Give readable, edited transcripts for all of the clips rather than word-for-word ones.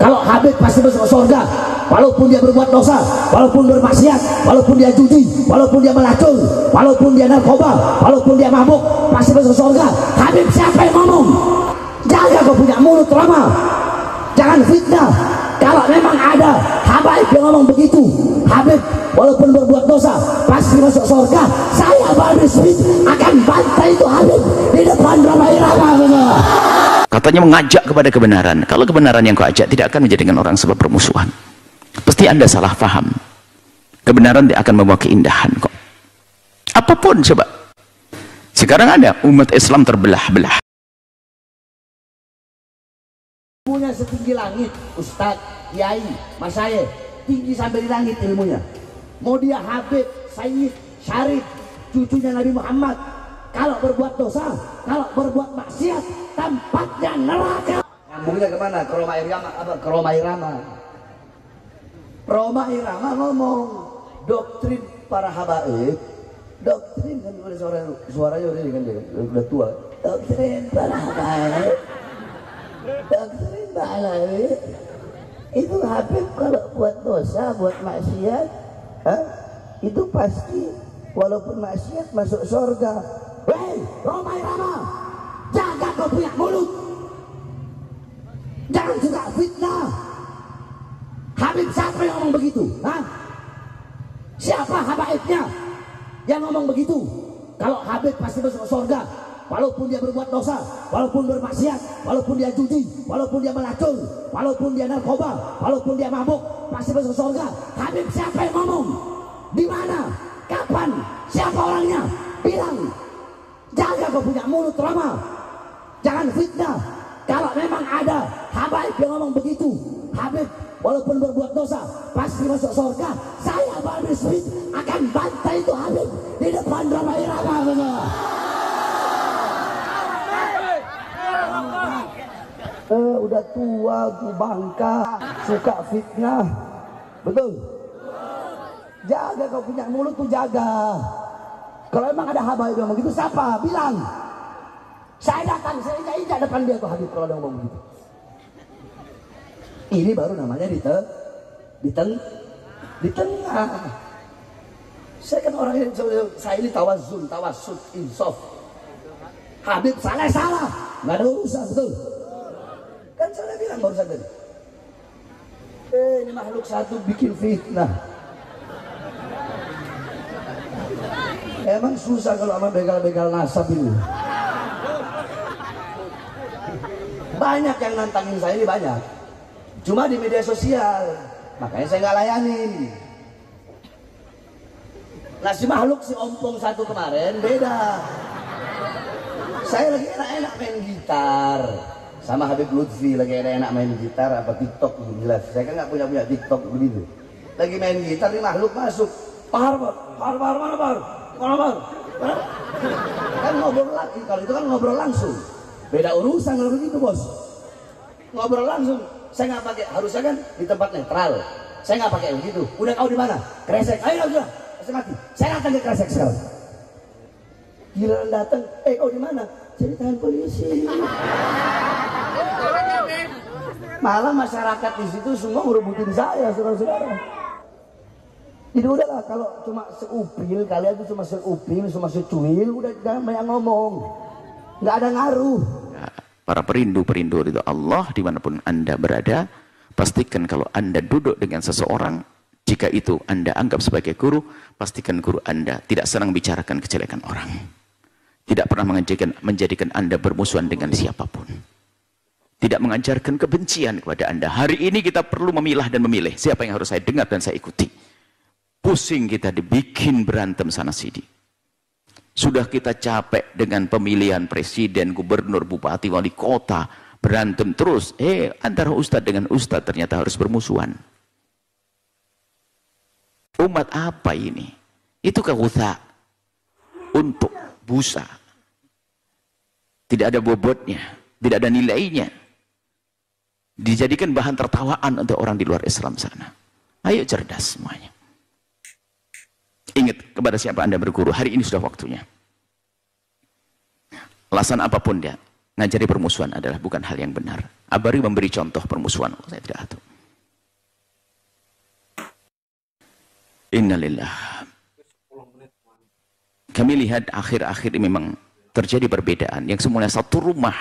kalau Habib pasti masuk surga, walaupun dia berbuat dosa, walaupun bermaksiat, walaupun dia judi, walaupun dia melacur, walaupun dia narkoba, walaupun dia mabuk, pasti masuk surga. Habib siapa yang ngomong? Jaga kau punya mulut lama, jangan fitnah. Kalau memang ada Habib yang ngomong begitu, Habib walaupun berbuat dosa pasti masuk surga, saya Bahri Smith akan bantai itu Habib di depan Roma Irama. Katanya mengajak kepada kebenaran. Kalau kebenaran yang kau ajak tidak akan menjadikan orang sebab permusuhan. Pasti Anda salah paham. Kebenaran tidak akan membawa keindahan kok. Apapun coba. Sekarang ada umat Islam terbelah-belah. Ilmunya setinggi langit, Ustadz, Kiai, Masyayikh, tinggi sampai di langit ilmunya. Mau dia Habib, Sayyid, Syarif, cucunya Nabi Muhammad, kalau berbuat dosa, kalau berbuat maksiat, tempatnya neraka. Nyambungnya kemana? Ke Roma Irama, apa? Ke Roma Irama. Roma Irama ngomong doktrin para habaib, doktrin kan udah suaranya udah tua. Doktrin para habaib, doktrin para habaib. Itu Habib kalau buat dosa, buat maksiat, itu pasti walaupun maksiat masuk surga. Hei, Roma Irama, jaga kau punya mulut, jangan juga fitnah. Habib siapa yang ngomong begitu? Siapa habaibnya yang ngomong begitu? Kalau Habib pasti masuk surga, walaupun dia berbuat dosa, walaupun bermaksiat, walaupun dia judi, walaupun dia melacur, walaupun dia narkoba, walaupun dia mabuk, pasti masuk surga. Habib siapa yang ngomong? Di mana? Kapan? Siapa orangnya? Bilang. Jaga kau punya mulut lama, jangan fitnah. Kalau memang ada habaib yang ngomong begitu, Habib walaupun berbuat dosa pasti masuk surga, saya Bahri Smith akan bantai itu Habib di depan Roma Irama. Udah tua tuh bangka, suka fitnah, betul? Jaga kau punya mulut tuh, jaga. Kalau emang ada habaib yang begitu, siapa? Bilang. Saya datang, saya injak depan dia tuh Habib kalau ada ngomong begitu. Ini baru namanya di tengah. Saya kan orang yang saya ini tawazun, tawasud, insaf. Habib salah, nggak ada urusan, betul? Kan saya bilang barusan tadi. Ini makhluk satu bikin fitnah. Emang susah kalau sama begal-begal nasab ini. Banyak yang nantangin saya ini, banyak. Cuma di media sosial, makanya saya nggak layanin. Nah si makhluk si ompong satu kemarin beda. Saya lagi enak-enak main gitar sama Habib Lutfi, lagi enak-enak main gitar apa TikTok jelas. Saya kan nggak punya TikTok begitu. Lagi main gitar, ini makhluk masuk. Par, kan ngobrol lagi, kalau itu kan ngobrol langsung. Beda urusan kalau begitu bos. Ngobrol langsung. Saya nggak pakai, harusnya kan di tempat netral. Saya nggak pakai begitu. Udah kau di mana? Kresek. Ayo sudah. Saya mati. Saya datang ke Kresek sekarang. Giliran datang, kau di mana? Jadi tahan polisi. Malah masyarakat di situ semua ngerebutin saya, saudara-saudara. Jadi udahlah, kalau cuma seupil, kalian itu cuma seupil, cuma secuil, udah jangan banyak ngomong. Nggak ada ngaruh. Para perindu-perindu ridho Allah dimanapun Anda berada, pastikan kalau Anda duduk dengan seseorang, jika itu Anda anggap sebagai guru, pastikan guru Anda tidak senang bicarakan kejelekan orang. Tidak pernah menjadikan Anda bermusuhan dengan siapapun. Tidak mengajarkan kebencian kepada Anda. Hari ini kita perlu memilah dan memilih siapa yang harus saya dengar dan saya ikuti. Pusing kita dibikin berantem sana sini. Sudah kita capek dengan pemilihan presiden, gubernur, bupati, wali kota, berantem terus. Antara ustadz dengan ustadz ternyata harus bermusuhan. Umat apa ini? Itu kehutsa untuk busa. Tidak ada bobotnya, tidak ada nilainya. Dijadikan bahan tertawaan untuk orang di luar Islam sana. Ayo cerdas semuanya. Ingat kepada siapa Anda berguru, hari ini sudah waktunya. Alasan apapun dia, ngajari permusuhan adalah bukan hal yang benar. Abari memberi contoh permusuhan. Saya tidak tahu. Innalillah. Kami lihat akhir-akhir ini memang terjadi perbedaan yang semuanya satu rumah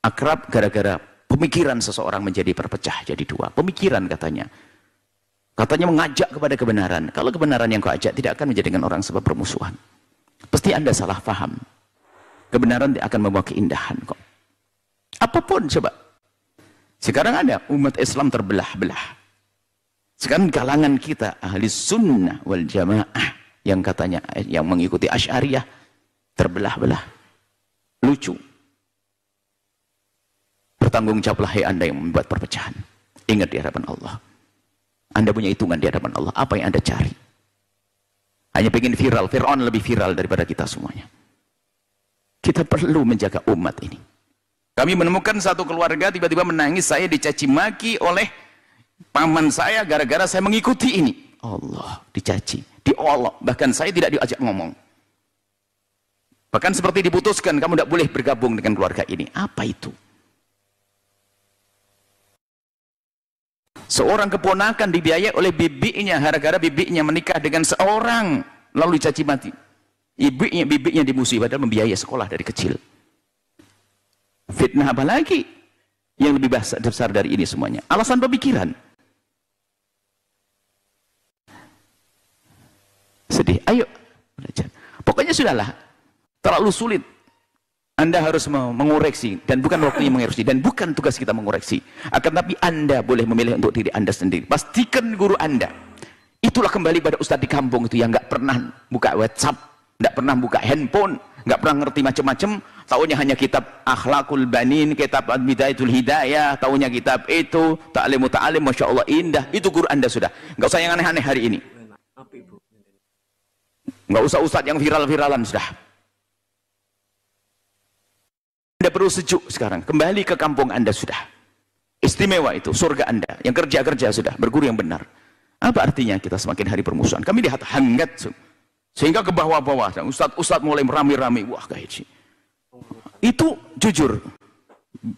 akrab gara-gara pemikiran seseorang menjadi terpecah jadi dua. Pemikiran katanya mengajak kepada kebenaran. Kalau kebenaran yang kau ajak tidak akan menjadikan orang sebab permusuhan. Pasti Anda salah paham. Kebenaran tidak akan membawa keindahan kok. Apapun coba. Sekarang ada umat Islam terbelah-belah. Sekarang kalangan kita ahli sunnah wal jamaah yang katanya yang mengikuti Asy'ariyah terbelah-belah. Lucu. Bertanggung jawablah hai Anda yang membuat perpecahan. Ingat di hadapan Allah. Anda punya hitungan di hadapan Allah. Apa yang Anda cari? Hanya pengen viral. Fir'aun lebih viral daripada kita semuanya. Kita perlu menjaga umat ini. Kami menemukan satu keluarga tiba-tiba menangis, saya dicaci maki oleh paman saya gara-gara saya mengikuti ini. Allah, dicaci, diolok, bahkan saya tidak diajak ngomong. Bahkan seperti diputuskan, kamu tidak boleh bergabung dengan keluarga ini. Apa itu? Seorang keponakan dibiayai oleh bibinya, gara-gara bibinya menikah dengan seorang, lalu dicaci mati. Bibinya dimusuhi, padahal membiayai sekolah dari kecil. Fitnah apa lagi yang lebih besar dari ini semuanya? Alasan pemikiran. Sedih, ayo belajar. Pokoknya sudahlah, terlalu sulit. Anda harus mengoreksi, dan bukan waktunya mengoreksi, dan bukan tugas kita mengoreksi. Akan tapi Anda boleh memilih untuk diri Anda sendiri. Pastikan guru Anda. Itulah kembali pada ustadz di kampung itu yang nggak pernah buka WhatsApp, nggak pernah buka handphone, nggak pernah ngerti macam-macam. Taunya hanya kitab Akhlaqul Banin, kitab Bidayatul Hidayah, taunya kitab itu Ta'limu Ta'alim, Masya Allah indah. Itu guru Anda sudah. Nggak usah yang aneh-aneh hari ini. Nggak usah ustadz yang viral-viralan sudah. Anda perlu sejuk sekarang. Kembali ke kampung Anda sudah. Istimewa itu, surga Anda. Yang kerja-kerja sudah, berguru yang benar. Apa artinya kita semakin hari permusuhan? Kami lihat hangat. Sehingga ke bawah-bawah. Ustadz mulai merami-rami. Wah, kayak itu jujur.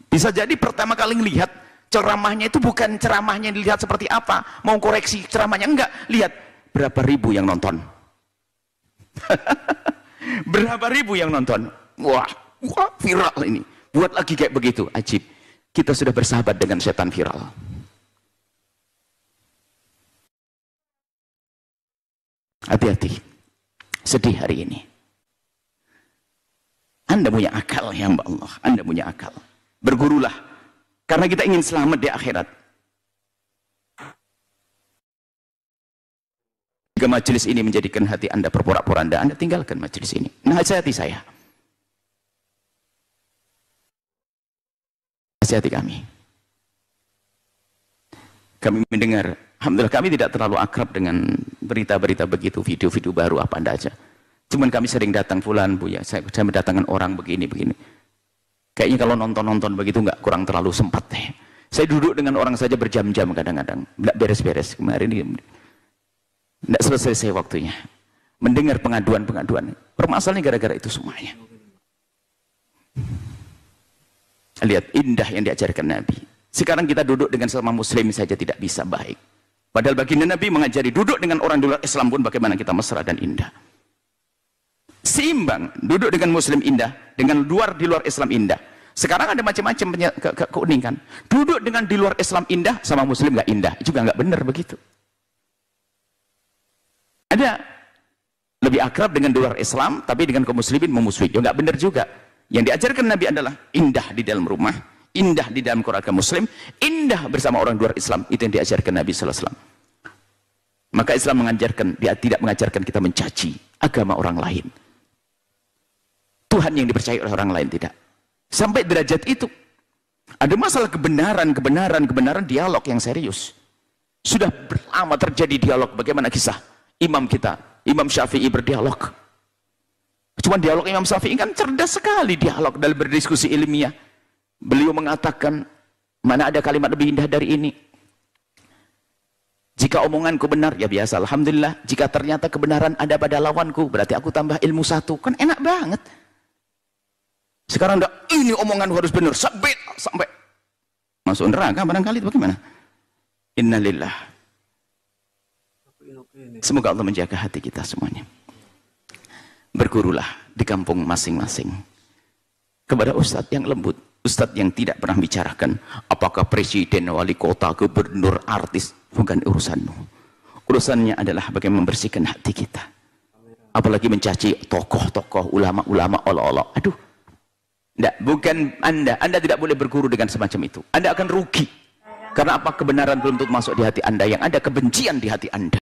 Bisa jadi pertama kali ngelihat ceramahnya itu bukan ceramahnya yang dilihat seperti apa. Mau koreksi ceramahnya. Enggak. Lihat berapa ribu yang nonton. Berapa ribu yang nonton. Wah, viral ini. Buat lagi kayak begitu. Ajib. Kita sudah bersahabat dengan setan viral. Hati-hati. Sedih hari ini. Anda punya akal ya Mbak Allah. Anda punya akal. Bergurulah. Karena kita ingin selamat di akhirat. Jika majelis ini menjadikan hati Anda berporak-poranda, Anda tinggalkan majelis ini. Nasihati saya. Nasihati kami. Kami mendengar, alhamdulillah kami tidak terlalu akrab dengan berita-berita begitu, video-video baru apa Anda aja. Cuman kami sering datang fulan, Bu ya, saya mendatangkan orang begini. Kayaknya kalau nonton-nonton begitu nggak kurang terlalu sempat deh. Saya duduk dengan orang saja berjam-jam kadang-kadang, nggak beres-beres. Kemarin ini nggak selesai waktunya. Mendengar pengaduan-pengaduan. Permasalahannya gara-gara itu semuanya. Lihat indah yang diajarkan Nabi. Sekarang kita duduk dengan sesama muslim saja tidak bisa baik. Padahal baginda Nabi mengajari duduk dengan orang di luar Islam pun bagaimana kita mesra dan indah. Seimbang, duduk dengan muslim indah, dengan di luar Islam indah. Sekarang ada macam-macam keunikan. Duduk dengan di luar Islam indah, sama muslim nggak indah. Juga nggak benar begitu. Ada lebih akrab dengan di luar Islam, tapi dengan kaum muslimin memusuhi. Ya nggak benar juga. Yang diajarkan Nabi adalah indah di dalam rumah, indah di dalam keluarga muslim, indah bersama orang di luar Islam. Itu yang diajarkan Nabi sallallahu alaihi wasallam. Maka Islam mengajarkan, dia tidak mengajarkan kita mencaci agama orang lain. Tuhan yang dipercayai oleh orang lain tidak. Sampai derajat itu. Ada masalah kebenaran dialog yang serius. Sudah lama terjadi dialog. Bagaimana kisah imam kita, Imam Syafi'i berdialog. Cuma dialog Imam Syafi'i kan cerdas sekali dialog dalam berdiskusi ilmiah. Beliau mengatakan, mana ada kalimat lebih indah dari ini? Jika omonganku benar, ya biasa, alhamdulillah. Jika ternyata kebenaran ada pada lawanku, berarti aku tambah ilmu satu. Kan enak banget. Sekarang enggak, ini omongan harus benar sampai masuk neraka barangkali, bagaimana? Innalillah. Semoga Allah menjaga hati kita semuanya. Bergurulah di kampung masing-masing kepada ustadz yang lembut, ustadz yang tidak pernah bicarakan apakah presiden, wali kota, gubernur, artis. Bukan urusanmu. Urusannya adalah bagaimana membersihkan hati kita. Apalagi mencaci tokoh-tokoh, ulama-ulama, olok-olok. Aduh, tidak, bukan Anda tidak boleh berguru dengan semacam itu. Anda akan rugi. Karena apa? Kebenaran belum tentu masuk di hati Anda, yang ada kebencian di hati Anda.